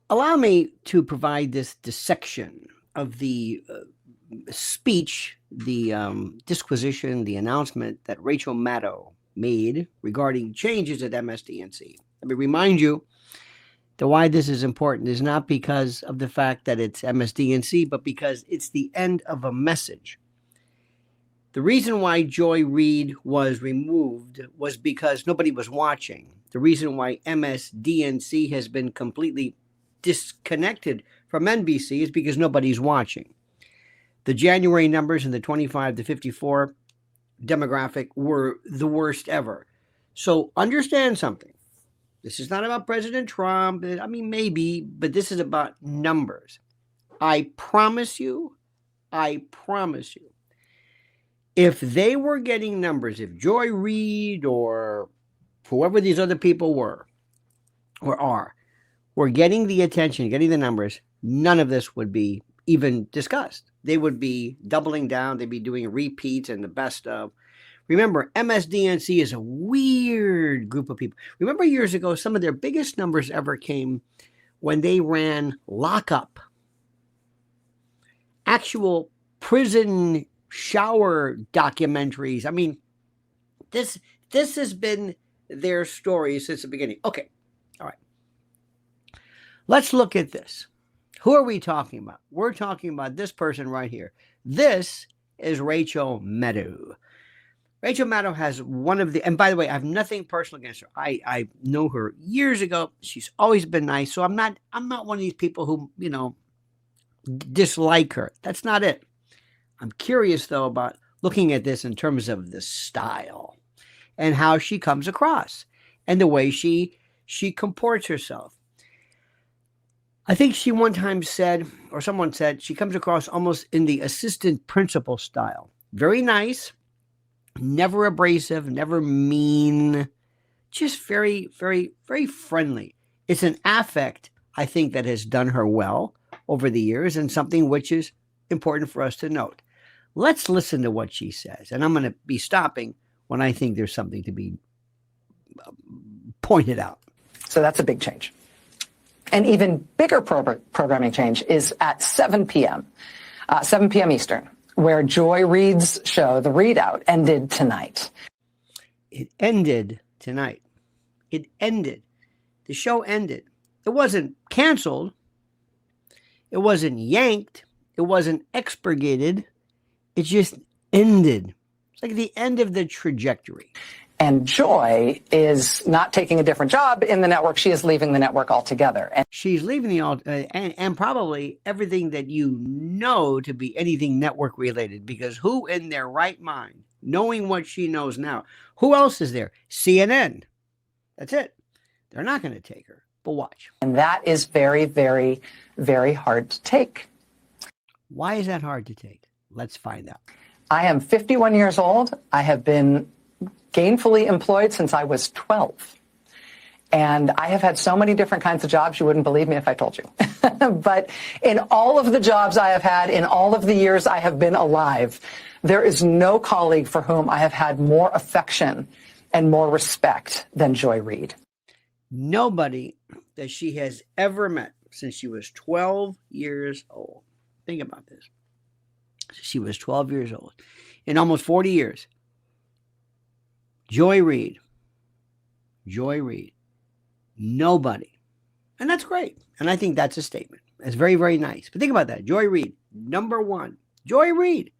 Allow me to provide this dissection of the speech, the disquisition, the announcement that Rachel Maddow made regarding changes at MSDNC. Let me remind you that why this is important is not because of the fact that it's MSDNC, but because it's the end of a message. The reason why Joy Reid was removed was because nobody was watching. The reason why MSDNC has been completely disconnected from NBC is because nobody's watching. The January numbers in the 25 to 54 demographic were the worst ever. So understand something. This is not about President Trump. I mean, maybe, but this is about numbers. I promise you, if they were getting numbers, if Joy Reid or whoever these other people were or are, were getting the attention, getting the numbers, none of this would be even discussed. They would be doubling down. They'd be doing repeats and the best of. Remember, MSDNC is a weird group of people. Remember years ago, some of their biggest numbers ever came when they ran lockup, actual prison shower documentaries. I mean, this has been their story since the beginning. Okay, all right. Let's look at this. Who are we talking about? We're talking about this person right here. This is Rachel Maddow. Rachel Maddow has one of the, and by the way, I have nothing personal against her. I know her years ago. She's always been nice. So I'm not one of these people who, dislike her. That's not it. I'm curious though about looking at this in terms of the style and how she comes across and the way she comports herself. I think she one time said, or someone said, she comes across almost in the assistant principal style. Very nice, never abrasive, never mean, just very, very, very friendly. It's an affect, I think, that has done her well over the years and something which is important for us to note. Let's listen to what she says. And I'm going to be stopping when I think there's something to be pointed out. So that's a big change. An even bigger programming change is at 7 p.m., 7 p.m. Eastern, where Joy Reid's show, The Readout, ended tonight. It ended tonight. It ended. The show ended. It wasn't canceled. It wasn't yanked. It wasn't expurgated. It just ended. It's like the end of the trajectory. And Joy is not taking a different job in the network. She is leaving the network altogether. And she's leaving and probably everything that you know to be anything network related, because who in their right mind, knowing what she knows now, who else is there? CNN. That's it. They're not going to take her, but watch. And that is very, very, very hard to take. Why is that hard to take? Let's find out. I am 51 years old. I have been gainfully employed since I was 12. And I have had so many different kinds of jobs, you wouldn't believe me if I told you. But in all of the jobs I have had, in all of the years I have been alive, there is no colleague for whom I have had more affection and more respect than Joy Reid. Nobody that she has ever met since she was 12 years old. Think about this. She was 12 years old. In almost 40 years, Joy Reid, nobody. And that's great. And I think that's a statement. It's very, very nice. But think about that. Joy Reid, number one. Joy Reid.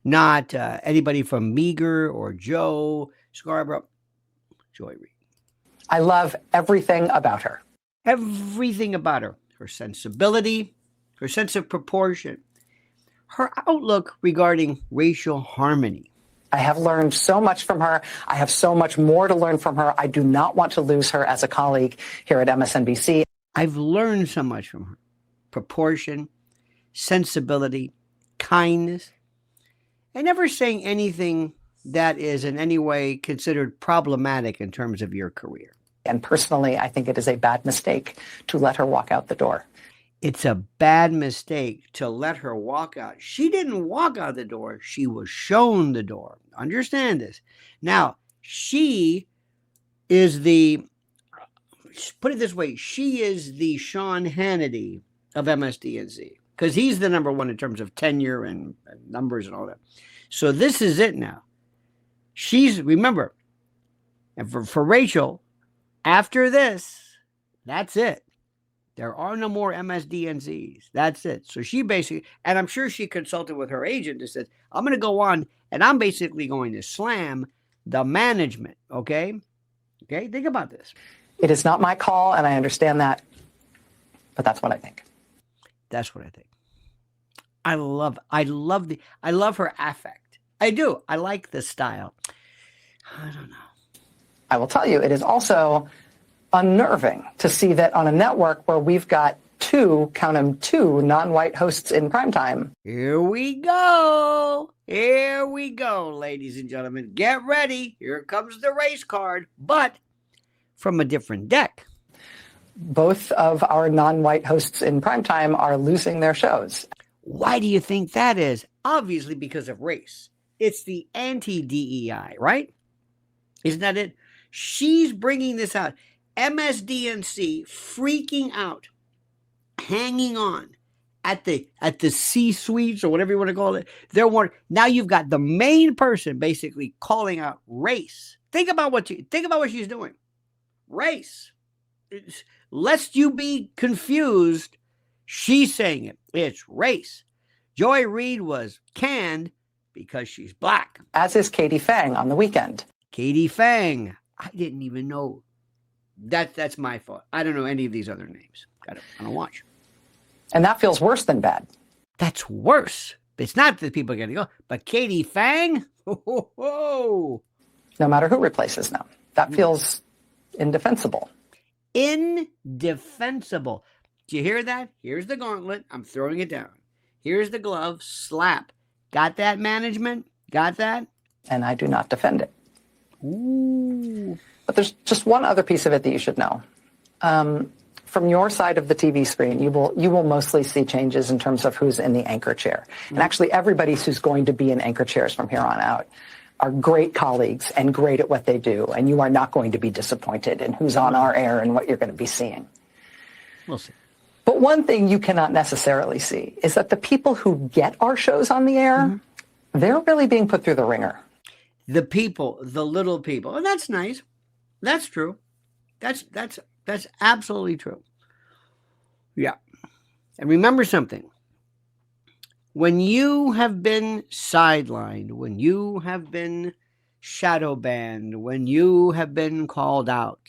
Not anybody from Meager or Joe Scarborough. Joy Reid. I love everything about her. Everything about her. Her sensibility, her sense of proportion, her outlook regarding racial harmony. I have learned so much from her. I have so much more to learn from her. I do not want to lose her as a colleague here at MSNBC. I've learned so much from her. Proportion, sensibility, kindness, and never saying anything that is in any way considered problematic in terms of your career. And personally, I think it is a bad mistake to let her walk out the door. It's a bad mistake to let her walk out. She didn't walk out the door. She was shown the door. Understand this. Now, she is put it this way, she is the Sean Hannity of MSDNC, because he's the number one in terms of tenure and numbers and all that. So this is it now. Remember, and for Rachel, after this, that's it. There are no more MSDNCs. That's it. So she basically, and I'm sure she consulted with her agent and said, I'm going to go on and I'm basically going to slam the management. Okay? Okay? Think about this. It is not my call, and I understand that, but that's what I think. That's what I think. I love her affect. I do. I like the style. I don't know. I will tell you, it is also unnerving to see that on a network where we've got two non-white hosts in primetime. Here we go. Here we go, ladies and gentlemen. Get ready. Here comes the race card, but from a different deck. Both of our non-white hosts in primetime are losing their shows. Why do you think that is? Obviously because of race. It's the anti-DEI, right? Isn't that it? She's bringing this out. MSDNC freaking out, hanging on at the C-suites or whatever you want to call it. Now you've got the main person basically calling out race. Think about what she's doing. Race. Lest you be confused, she's saying it. It's race. Joy Reid was canned because she's black. As is Katie Fang on the weekend. Katie Fang. I didn't even know. That's my fault. I don't know any of these other names. I don't watch. And that feels worse than bad. That's worse. It's not that people are going to go, but Katie Fang? Oh. No matter who replaces them. That feels indefensible. Indefensible. Do you hear that? Here's the gauntlet. I'm throwing it down. Here's the glove. Slap. Got that, management? Got that? And I do not defend it. Ooh. But there's just one other piece of it that you should know. From your side of the TV screen, you will mostly see changes in terms of who's in the anchor chair. And actually, everybody who's going to be in anchor chairs from here on out are great colleagues and great at what they do. And you are not going to be disappointed in who's on our air and what you're going to be seeing. We'll see. But one thing you cannot necessarily see is that the people who get our shows on the air, they're really being put through the ringer. The people, the little people. And that's nice. That's true. That's absolutely true. Yeah. And remember something. When you have been sidelined, when you have been shadow banned, when you have been called out,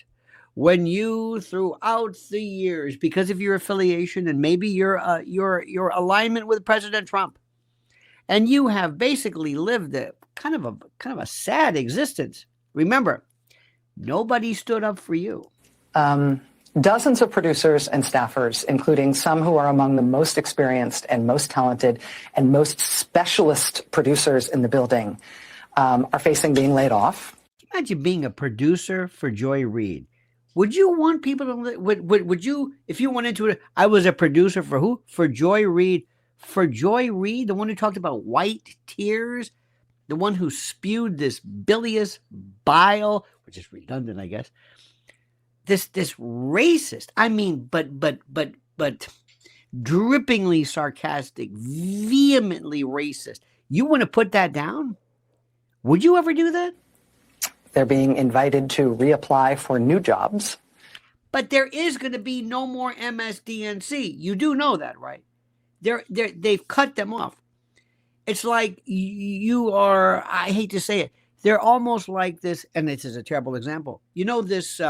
when you throughout the years, because of your affiliation and maybe your alignment with President Trump, and you have basically lived a kind of a sad existence. Remember, nobody stood up for you. Dozens of producers and staffers, including some who are among the most experienced and most talented and most specialist producers in the building, are facing being laid off. Imagine being a producer for Joy Reid. Would you want people to, would you, if you went into it, I was a producer for who? For Joy Reid. For Joy Reid, the one who talked about white tears, the one who spewed this bilious bile, which is redundant, I guess. This racist, I mean, but drippingly sarcastic, vehemently racist. You want to put that down? Would you ever do that? They're being invited to reapply for new jobs. But there is going to be no more MSDNC. You do know that, right? They've cut them off. It's like you are, I hate to say it, they're almost like this, and this is a terrible example. You know this,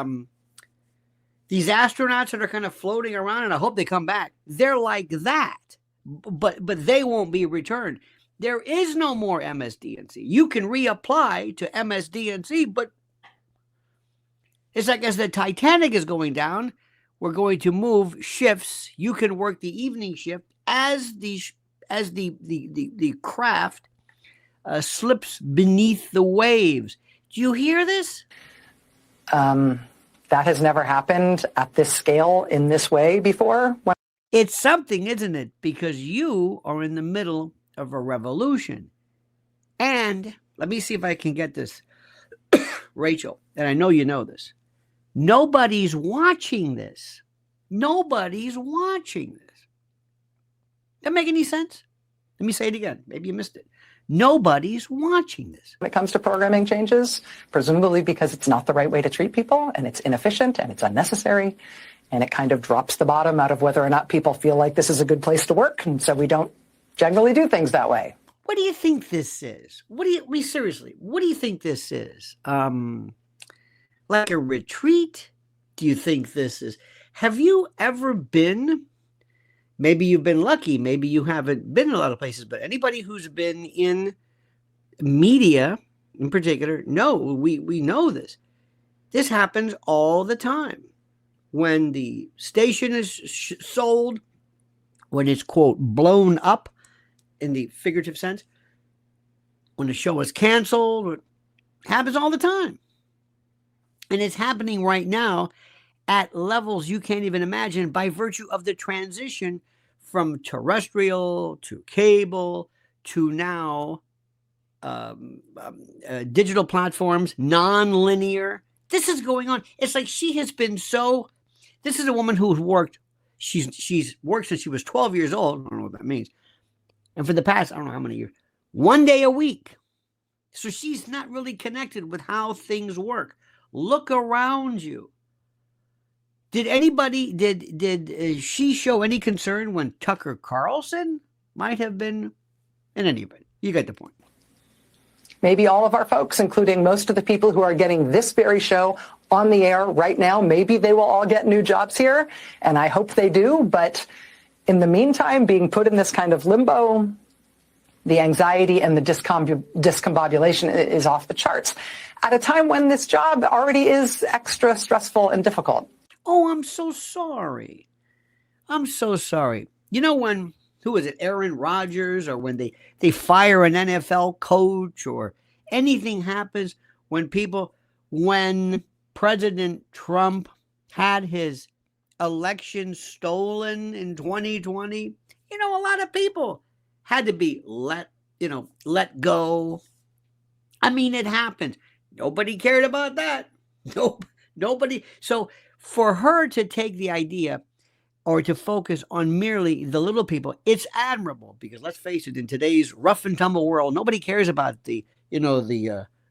these astronauts that are kind of floating around, and I hope they come back. They're like that, but they won't be returned. There is no more MSDNC. You can reapply to MSDNC, but it's like as the Titanic is going down, we're going to move shifts. You can work the evening shift as the craft slips beneath the waves. Do you hear this? That has never happened at this scale in this way before. It's something, isn't it? Because you are in the middle of a revolution. And let me see if I can get this, Rachel, and I know you know this. Nobody's watching this. Nobody's watching this. That make any sense? Let me say it again. Maybe you missed it. Nobody's watching this. When it comes to programming changes, presumably because it's not the right way to treat people, and it's inefficient, and it's unnecessary, and it kind of drops the bottom out of whether or not people feel like this is a good place to work, and so we don't generally do things that way. What do you think this is? Seriously, what do you think this is? Like a retreat? Do you think this is? Have you ever been? Maybe you've been lucky. Maybe you haven't been in a lot of places, but anybody who's been in media in particular, we know this. This happens all the time. When the station is sold, when it's, quote, blown up in the figurative sense, when the show is canceled, it happens all the time. And it's happening right now at levels you can't even imagine by virtue of the transition from terrestrial to cable to now digital platforms, non-linear. This is going on. It's like she has been so... This is a woman who's worked. She's worked since she was 12 years old. I don't know what that means. And for the past, I don't know how many years, 1 day a week. So she's not really connected with how things work. Look around you. Did she show any concern when Tucker Carlson might have been in any event? You get the point. Maybe all of our folks, including most of the people who are getting this very show on the air right now, maybe they will all get new jobs here, and I hope they do. But in the meantime, being put in this kind of limbo, the anxiety and the discombobulation is off the charts at a time when this job already is extra stressful and difficult. Oh, I'm so sorry. I'm so sorry. You know when, who is it, Aaron Rodgers, or when they fire an NFL coach, or anything happens, when President Trump had his election stolen in 2020, a lot of people had to be let go. I mean, it happened. Nobody cared about that. Nobody. So for her to take the idea or to focus on merely the little people, it's admirable, because let's face it, in today's rough and tumble world, nobody cares about the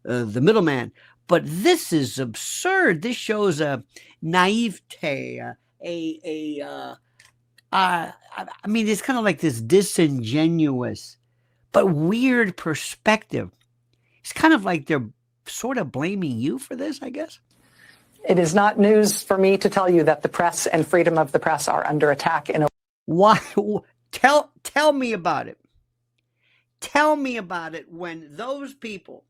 middleman. But this is absurd. This shows a naivete, I mean, it's kind of like this disingenuous but weird perspective. It's kind of like they're sort of blaming you for this, I guess. It is not news for me to tell you that the press and freedom of the press are under attack. Why? Tell me about it. Tell me about it, when those people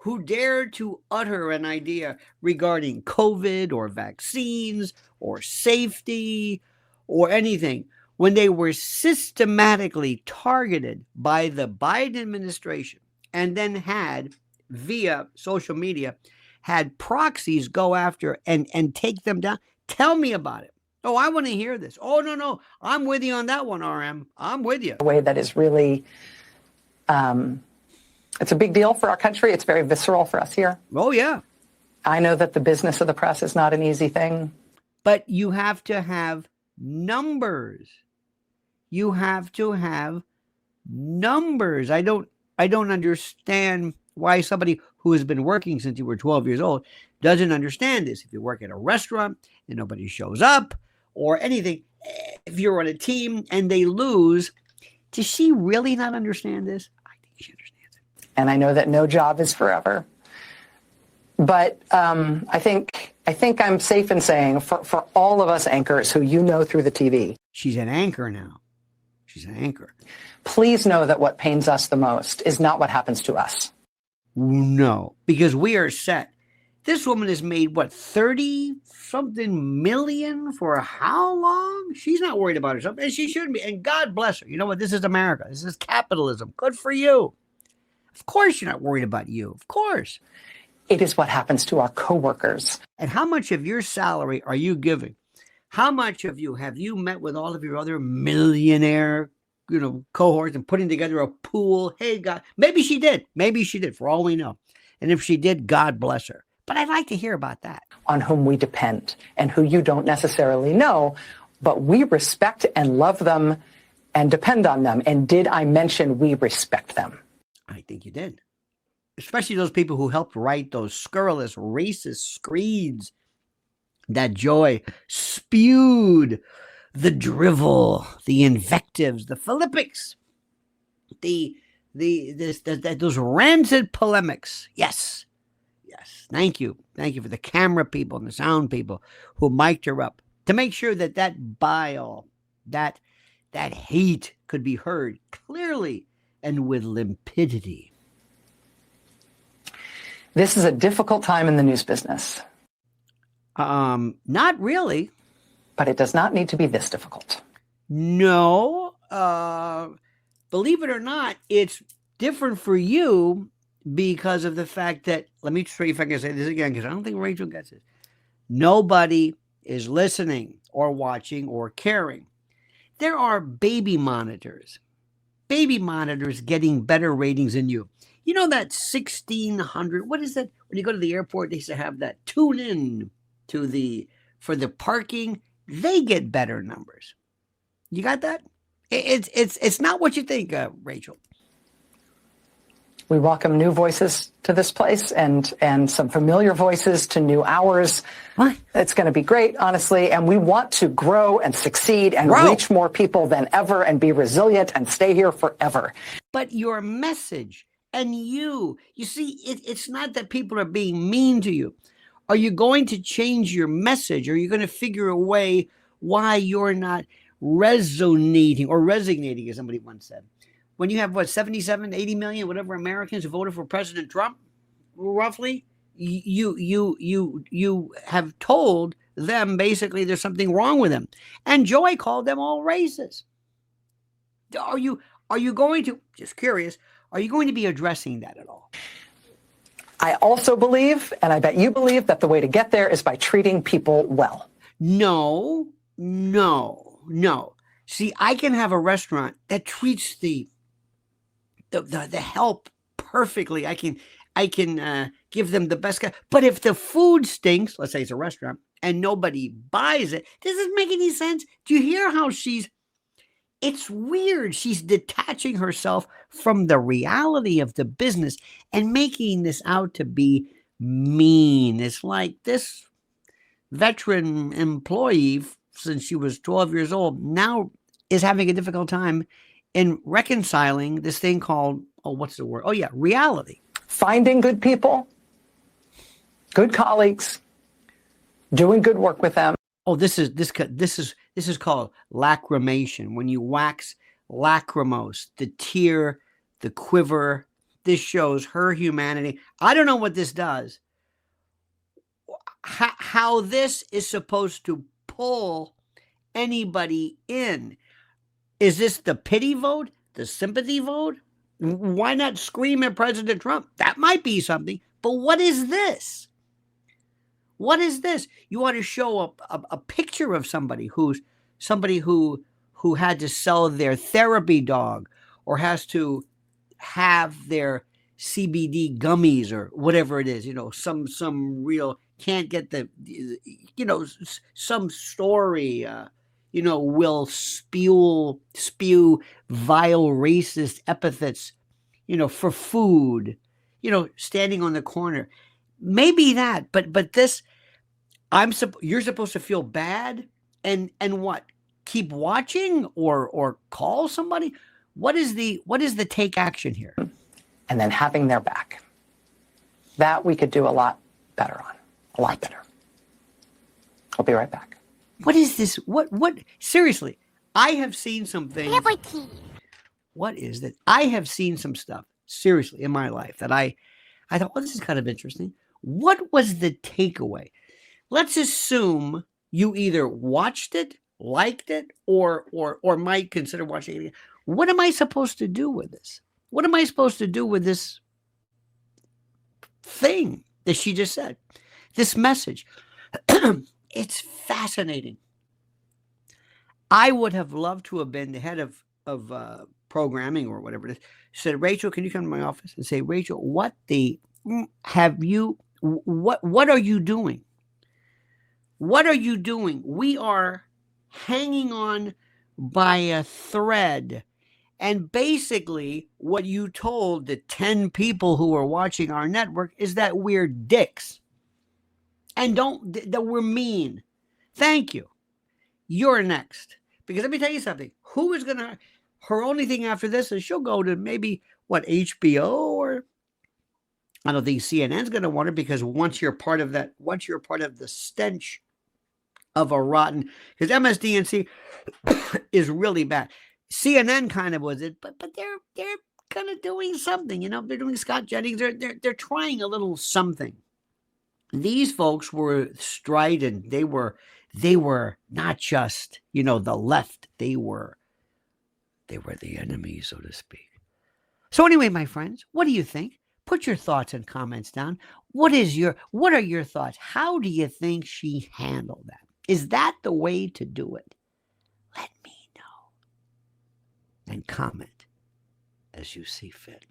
who dared to utter an idea regarding COVID or vaccines or safety or anything, when they were systematically targeted by the Biden administration, and then had, via social media, had proxies go after and take them down. Tell me about it. Oh, I want to hear this. Oh, no, I'm with you on that one, RM. I'm with you. A way that is really, it's a big deal for our country. It's very visceral for us here. Oh, yeah. I know that the business of the press is not an easy thing. But you have to have numbers. You have to have numbers. I don't understand why somebody who has been working since you were 12 years old doesn't understand this. If you work at a restaurant and nobody shows up or anything, if you're on a team and they lose, does she really not understand this? I think she understands it. And I know that no job is forever. But I think I'm safe in saying for all of us anchors who through the TV. She's an anchor now. She's an anchor. Please know that what pains us the most is not what happens to us. No, because we are set. This woman has made, 30-something million for how long? She's not worried about herself, and she shouldn't be. And God bless her. You know what? This is America. This is capitalism. Good for you. Of course you're not worried about you. Of course. It is what happens to our coworkers. And how much of your salary are you giving? How much have you met with all of your other millionaire, cohorts and putting together a pool? Hey, God, maybe she did. For all we know. And if she did, God bless her. But I'd like to hear about that. On whom we depend and who you don't necessarily know, but we respect and love them and depend on them. And did I mention we respect them? I think you did. Especially those people who helped write those scurrilous, racist screeds that Joy spewed, the drivel, the invectives, the philippics, those rancid polemics. Yes. Thank you for the camera people and the sound people who mic'd her up to make sure that bile, that hate could be heard clearly and with limpidity. This is a difficult time in the news business. Not really. But it does not need to be this difficult. No. Believe it or not, it's different for you because of the fact that, let me show you if I can say this again, because I don't think Rachel gets it. Nobody is listening or watching or caring. There are baby monitors getting better ratings than you. You know that 1,600, what is that? When you go to the airport, they used to have that tune in for the parking. They get better numbers. You got that? It's not what you think, Rachel. We welcome new voices to this place and some familiar voices to new hours. What? It's going to be great, honestly. And we want to grow and succeed and reach more people than ever and be resilient and stay here forever. But your message and you see, it's not that people are being mean to you. Are you going to change your message? Are you going to figure a way why you're not resonating, as somebody once said? When you have, 77, 80 million, whatever Americans who voted for President Trump, roughly, you have told them basically there's something wrong with them. And Joy called them all racist. Are you going to, just curious, are you going to be addressing that at all? I also believe, and I bet you believe, that the way to get there is by treating people well. No. See, I can have a restaurant that treats the help perfectly. I can give them the best. But if the food stinks, let's say it's a restaurant, and nobody buys it, does it make any sense? Do you hear how it's weird. She's detaching herself from the reality of the business and making this out to be mean. It's like this veteran employee, since she was 12 years old, now is having a difficult time in reconciling this thing called, what's the word? Reality. Finding good people, good colleagues, doing good work with them. This is called lacrimation. When you wax lacrimose, the tear, the quiver, this shows her humanity. I don't know what this does. How this is supposed to pull anybody in. Is this the pity vote? The sympathy vote? Why not scream at President Trump? That might be something. But what is this? What is this? You want to show a picture of somebody who had to sell their therapy dog or has to have their CBD gummies or whatever it is, some real, can't get some story, will spew vile racist epithets, for food, standing on the corner. Maybe that, but this, you're supposed to feel bad and what? Keep watching or call somebody? What is the take action here? And then having their back. That we could do a lot better on. A lot better. I'll be right back. What is this? What seriously? I have seen some things. What is that? I have seen some stuff seriously in my life that I thought, this is kind of interesting. What was the takeaway? Let's assume you either watched it, liked it, or might consider watching it again. What am I supposed to do with this? What am I supposed to do with this thing that she just said? This message. It's fascinating. I would have loved to have been the head of programming or whatever it is. Said, Rachel, can you come to my office and say, Rachel, what the have you What are you doing? What are you doing? We are hanging on by a thread. And basically, what you told the 10 people who are watching our network is that we're dicks. And that we're mean. Thank you. You're next. Because let me tell you something. Who is going to, her only thing after this is she'll go to maybe, HBO, or I don't think CNN's going to want her, because once you're part of the stench of a rotten, because MSDNC is really bad. CNN kind of was it, but they're kind of doing something, they're doing Scott Jennings, they're trying a little something. These folks were strident. They were not just, the left. They were the enemy, so to speak. So anyway, my friends, what do you think? Put your thoughts and comments down. What are your thoughts? How do you think she handled that? Is that the way to do it? Let me know. And comment as you see fit.